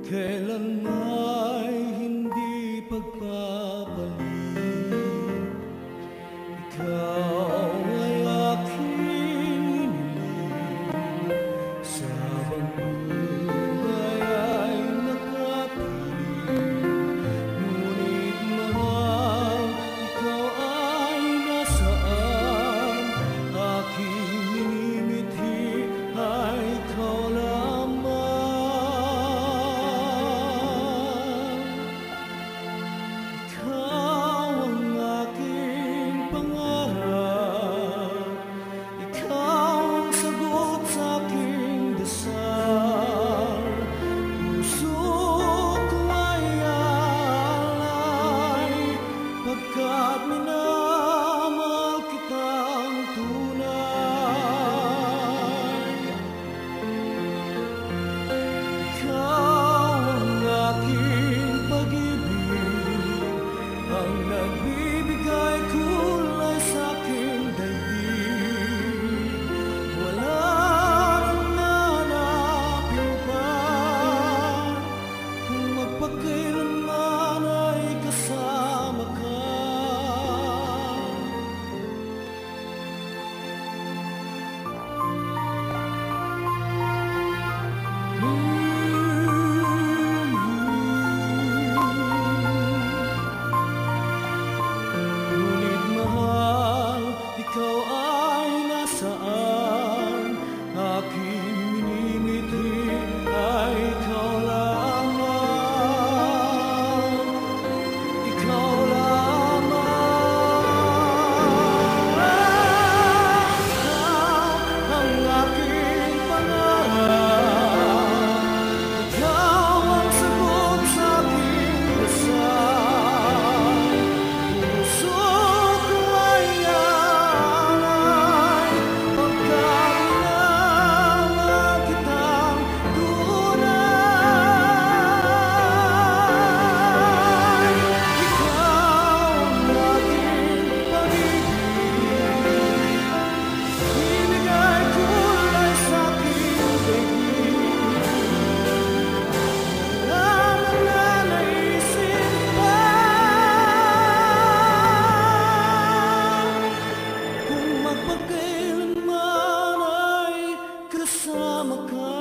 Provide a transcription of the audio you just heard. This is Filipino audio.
Kailan ay hindi pagpapalit. Ikaw ay aking iniling, sa buhay ay nakapiling. Ngunit mahal, ikaw ay nasaan? Aking minimithi ay ikaw lamang. Nagbibigay kulay sa aking daigdig, wala nang nanapin pa. Kung magpakailanman ay kasama ka. Ikaw ay nasaan? Aking minimithi ay ikaw lamang. Ikaw lamang. Ikaw ang aking pangarap. Ikaw ang sagot sa aking dasal. Puso ko ay magpakailanman ay kasama ka.